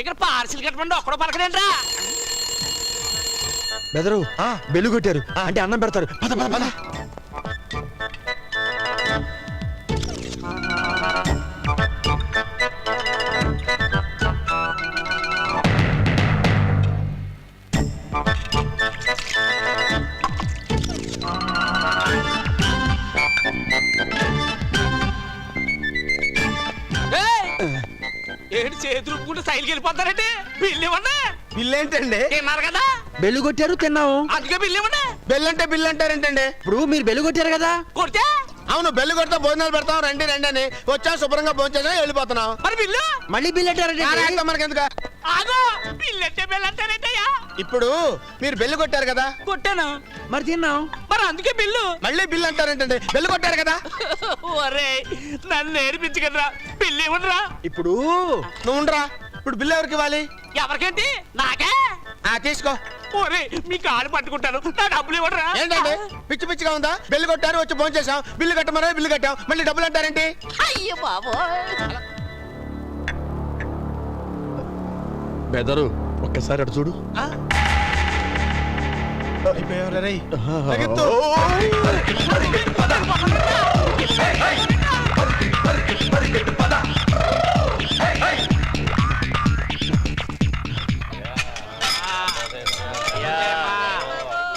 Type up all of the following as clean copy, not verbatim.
ఇక్కడ పార్సిల్ కట్టమండి ఒక్కడో పలకడేంట్రా. బెదరు బెల్లు కొట్టారు అంటే అన్నం పెడతారు. పద పద పద. ఏంటి చేతులు ఊపుకుంటే సైడ్కి వెళ్ళిపోతారంటే బిల్లు ఇవ్వండి. బిల్లు ఏంటండి? తిన్నారు కదా బెల్లు కొట్టారు తిన్నాము. అందుకే బిల్లు ఇవ్వండి. బెల్ అంటే బిల్లు అంటారేంటండి? ఇప్పుడు మీరు బెల్లు కొట్టారు కదా. కొడితే అవును, బెల్లు కొడితే భోజనాలు పెడతాం రండి రండి అని వచ్చా, శుభ్రంగా భోజనం వెళ్ళిపోతున్నాం. మరి బిల్లు మళ్ళీ బిల్లు అంటారంటే మనకి ఎందుకు? ఆగో బిల్లు అంటే బిల్లు అంటారేంటయ్యా? ఇప్పుడు మీరు బెల్లు కొట్టారు కదా. కొట్టాను మరి తిన్నాం. మరి అందుకే బిల్లు. మళ్ళీ బిల్లు అంటారేంటండి? బెల్లు కొట్టారు కదా. ఒరే నన్ను నేర్పించగలరా, బిల్లు ఇవ్వండిరా. ఇప్పుడు నువ్వు ఉండరా. ఇప్పుడు బిల్లు ఎవరికి ఇవ్వాలి? ఎవరికేంటి? నాకే. తీసుకో. ఒరే మీ కాలు పట్టుకుంటాను, నా డబ్బులు ఇవ్వడరా. ఏంటండి పిచ్చి పిచ్చిగా ఉందా? బిల్లు కొట్టారు, వచ్చి ఫోన్ చేసాం, బిల్లు కట్టమని బిల్లు కట్టాం, మళ్ళీ డబ్బులు అంటారేంటి? అయ్యో బాబు. బెదరు ఒక్కసారి అటు చూడు.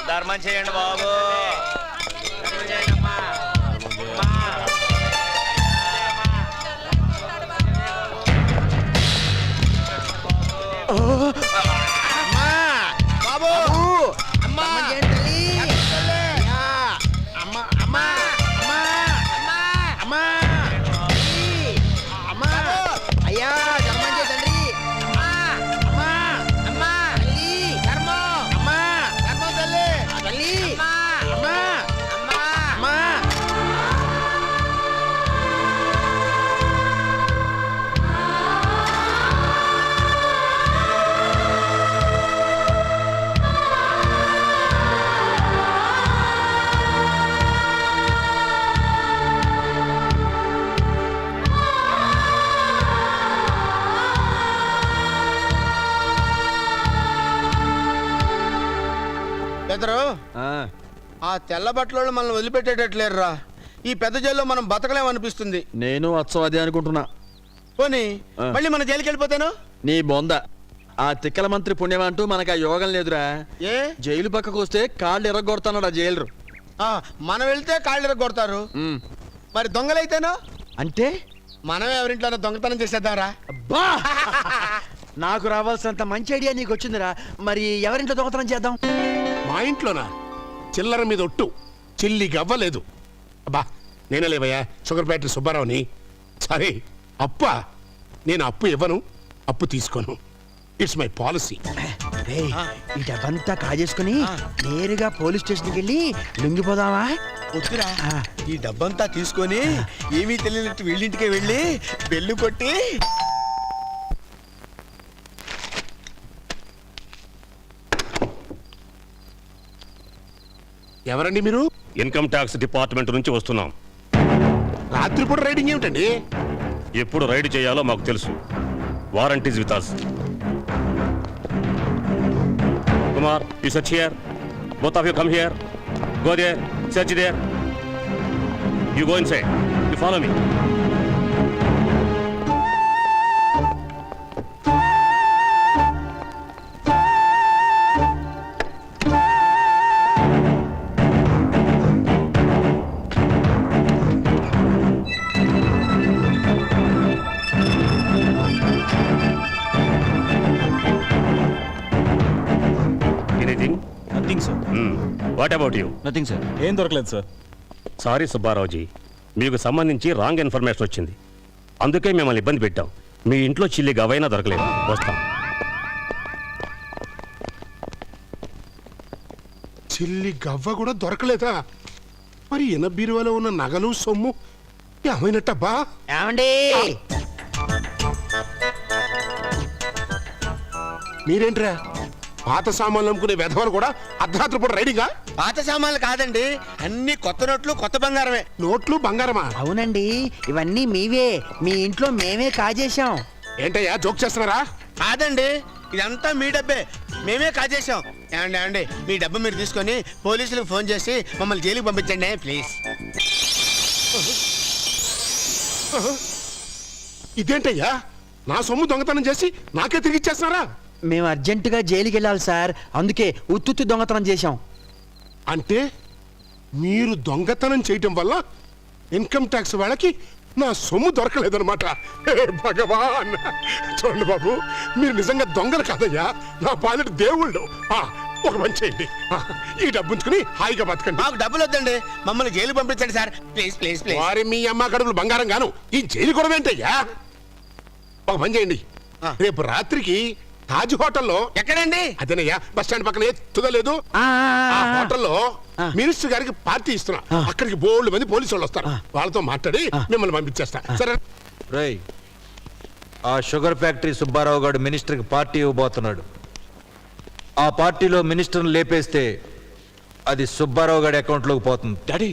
ధర్మం చేయండి బాబు. బెదరు ఆ తెల్ల బట్టలు మనల్ని వదిలిపెట్టేటట్లేరురా. ఈ పెద్ద జైల్లో మనం బతకలేమనిపిస్తుంది. నేను అచ్చం అదే అనుకుంటున్నా. పోనీ మళ్ళీ మన జైలుకి వెళ్ళిపోతాను. నీ బొంద. ఆ తిక్కల మంత్రి పుణ్యం అంటూ మనకు ఆ యోగం లేదురా. ఏ జైలు పక్కకు వస్తే కాళ్ళు ఎర్రగొడతాడు ఆ జైలు. మనం వెళ్తే కాళ్ళు ఎరగొడతారు. మరి దొంగలైతేనో అంటే మనమే ఎవరింట్లోనో దొంగతనం చేసేద్దాంరా. అబ్బా నాకు రావాల్సినంత మంచి ఐడియా నీకు వచ్చిందిరా. మరి ఎవరింట్లో దొంగతనం చేద్దాం? మా ఇంట్లోనా? చిల్లర మీద ఒట్టు, చిల్లి గవ్వలేదు. అబ్బా నేనే లేవయ్యా, షుగర్ ఫ్యాక్టరీ సుబ్బారావుని. సరే అప్పా, నేను అప్పు ఇవ్వను, అప్పు తీసుకోను. It's my policy. ఈ డబ్బంతా కాజేసుకుని నేరుగా పోలీస్ స్టేషన్కి వెళ్ళి లొంగిపోదామా? వద్దురా, ఈ డబ్బంతా తీసుకొని ఏమీ తెలియనట్టు వీళ్ళింటికే వెళ్ళి బెల్లు కొట్టి ఎవరండి మీరు? ఇన్కమ్ ట్యాక్స్ డిపార్ట్మెంట్ నుంచి వస్తున్నాం. రాత్రిపూట రైడింగ్ ఏమిటండి? ఎప్పుడు రైడ్ చేయాలో మాకు తెలుసు. Warranties with us. Kumar, you search here. Both of you come here. Go there. Search there. You go inside. You follow me. What about you? Nothing sir. ఏం దొరకలేదు సార్. సారీ సుబ్బారావుజీ, మీకు సంబంధించి రాంగ్ ఇన్ఫర్మేషన్ వచ్చింది. అందుకే మిమ్మల్ని ఇబ్బంది పెట్టాం. మీ ఇంట్లో చిల్లి గవైనా దొరకలేదు. వస్తాం. చిల్లి గవ్వ కూడా దొరకలేదా? మరి ఇన బీరువాలో ఉన్న నగలు సొమ్ము ఏమైనట్టబ్బా? ఏమండి మీరేంట్రా పాత సామాన్లు అమ్ముకునే వెధవలు కూడా అర్ధరాత్రి పూట రైడింగా? పాత సామాన్లు కాదండి, అన్ని కొత్త నోట్లు, కొత్త బంగారమే. నోట్లు బంగారమా? అవునండి, ఇవన్నీ మీవే. మీ ఇంట్లో మేమే కాజేశాం. ఏంటయ్యా జోక్ చేస్తున్నారా? కాదండి, ఇదంతా మీ డబ్బే, మేమే కాజేశాం. ఏమండి మీ డబ్బు మీరు తీసుకొని పోలీసులకు ఫోన్ చేసి మమ్మల్ని జైలుకి పంపించండి ప్లీజ్. ఇదేంటయ్యా, నా సొమ్ము దొంగతనం చేసి నాకే తిరిగి ఇచ్చేస్తున్నారా? మేము అర్జెంటుగా జైలుకి వెళ్ళాలి సార్, అందుకే ఉత్తుత్తి దొంగతనం చేశాం. అంటే మీరు దొంగతనం చేయటం వల్ల ఇన్కమ్ ట్యాక్స్ వాళ్ళకి నా సొమ్ము దొరకలేదన్నమాట. హే భగవాన్, చూడండి బాబు, మీరు నిజంగా దొంగలు కాదయ్యా, నా పాలిటి దేవుళ్ళు. ఒక పని చేయండి, ఈ డబ్బు ఉంచుకుని హాయిగా బతకండి. మాకు డబ్బులు వద్దండి, మమ్మల్ని జైలు పంపించండి సార్ ప్లీజ్ ప్లీజ్ ప్లీజ్. వారి మీ అమ్మ కడుపులు బంగారం గాను, ఈ జైలు కూడా ఏంటయ్యా? ఒక పని చేయండి, రేపు రాత్రికి తాజ్ హోటల్లో. ఎక్కడండి? అదేనయ్యా, బస్ స్టాండ్ పక్కన ఎత్తుదలేదు, ఆ, ఆ హోటల్లో మినిస్టర్ గారికి పార్టీ ఇస్తున్నా. అక్కడికి బోల్డ్ మంది పోలీసు వాళ్ళు వస్తారు, వాళ్ళతో మాట్లాడి మిమ్మల్ని పంపించేస్తా. సరే? రేయ్, ఆ షుగర్ ఫ్యాక్టరీ సుబ్బారావు గారు మినిస్టర్కి పార్టీ ఇవ్వబోతున్నాడు. ఆ పార్టీలో మినిస్టర్ని లేపేస్తే అది సుబ్బారావు గారి అకౌంట్లోకి పోతుంది. డాడీ,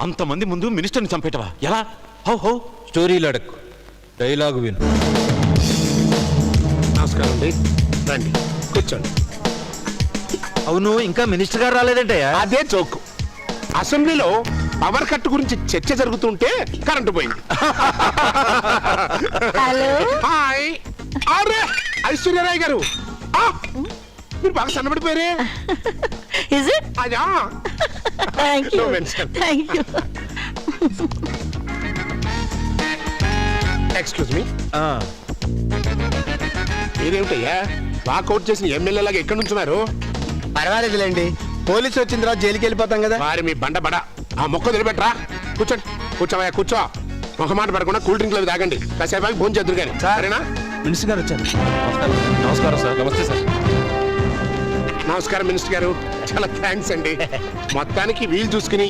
అంతమంది ముందు మినిస్టర్ని చంపేటవా? ఎలా? How how? స్టోరీలు అడక్కు, డైలాగ్ విను. నమస్కారం అండి, రండి కూర్చోండి. అవును, ఇంకా మినిస్టర్ గారు రాలేదంటయ్యా? అదే చౌక్. అసెంబ్లీలో పవర్ కట్ గురించి చర్చ జరుగుతుంటే కరెంటు పోయింది. హాయ్. అరే ఐశ్వర్యరాయ్ గారు, మీరు బాగా సన్నబడిపోయారే. Is it? అదా Thank you. No mention. Thank you. Excuse me, ఆ, మీరేమిటయ్యా వాకౌట్ చేసిన ఎమ్మెల్యే లాగా ఎక్కడి నుంచున్నారు? పర్వాలేదులేండి, పోలీసు వచ్చిన తర్వాత జైలుకి వెళ్ళిపోతాం కదా. వారి మీ బండ ఆ మొక్క నిలబెట్టరా. కూర్చోండి, కూర్చోవయ్యా కూర్చో. ఒక మాట పడకుండా కూల్ డ్రింక్లు అవి తాగండి, కాసేపు భోజనం చేద్దరు కానీ. సరేనా? మినిస్టర్ గారు వచ్చారు. నమస్కారం సార్. నమస్తే సార్. నమస్కారం మినిస్టర్ గారు, చాలా థ్యాంక్స్ అండి. మొత్తానికి వీలు చూసుకుని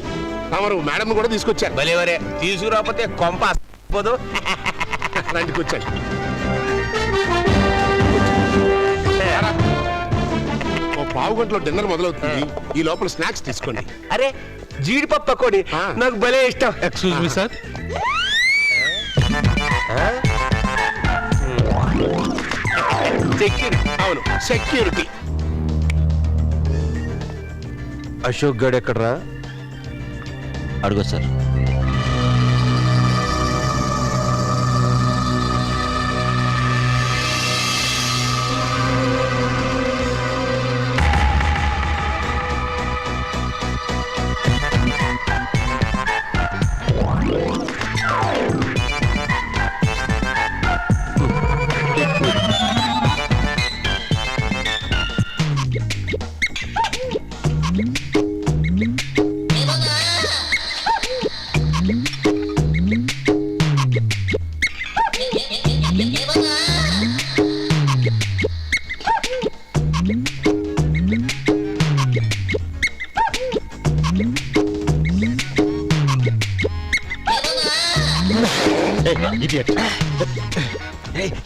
తమరు మేడం కూడా తీసుకొచ్చారు. భలేవరే, తీసుకురాకపోతే కొంప పోదు. రండి కూర్చోండి. ఓ పావు గంటలో డిన్నర్ మొదలవుతుంది, ఈ లోపల స్నాక్స్ తీసుకోండి. అరే జీడిపప్పు పకోడి నాకు భలే ఇష్టం. Excuse me sir. అవును, సెక్యూరిటీ. అశోక్ గడ్ ఎక్కడరా? అడుగు సార్.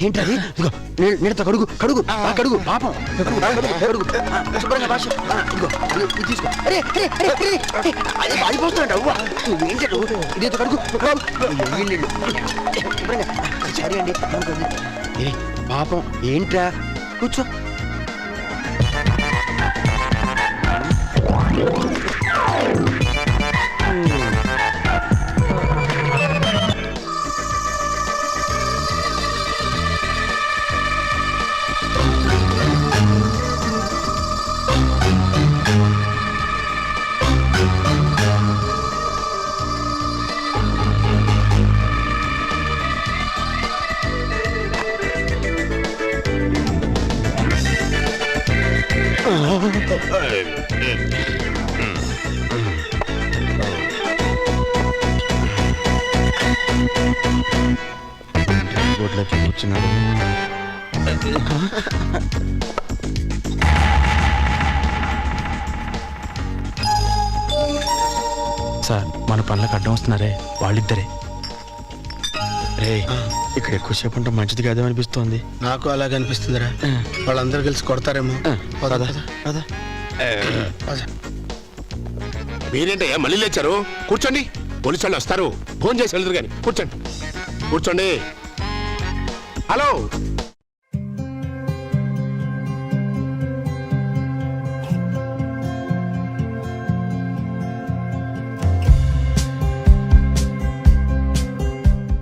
ఏంటది? నీడతో కడుగు కడుగు కడుగు, పాపం కడుగు శుభ్రంగా భాష. ఇదిగో ఇది తీసుకో. అరే అరే అరే అరే, అది పాడిపోతున్నాడు. అవ్వ నువ్వేంటి ఇదేతో కడుగు శుభ్రంగా. సరే అండి, పాపం ఏంట్రా, కూర్చో. బోట్లోకి కూర్చున్నాడు. సార్, మన పనులకు అడ్డం వస్తున్నారే వాళ్ళిద్దరే. రే, ఇక్కడ ఎక్కువసేపు ఉంటే మంచిది కాదేమనిపిస్తోంది. నాకు అలాగే అనిపిస్తుందిరా, వాళ్ళందరూ కలిసి కొడతారేమో. మీరేంటయ్యా మళ్ళీ లేచారు? కూర్చోండి, పోలీసు వాళ్ళు వస్తారు, ఫోన్ చేసి వెళ్తారు కానీ. కూర్చోండి కూర్చోండి. హలో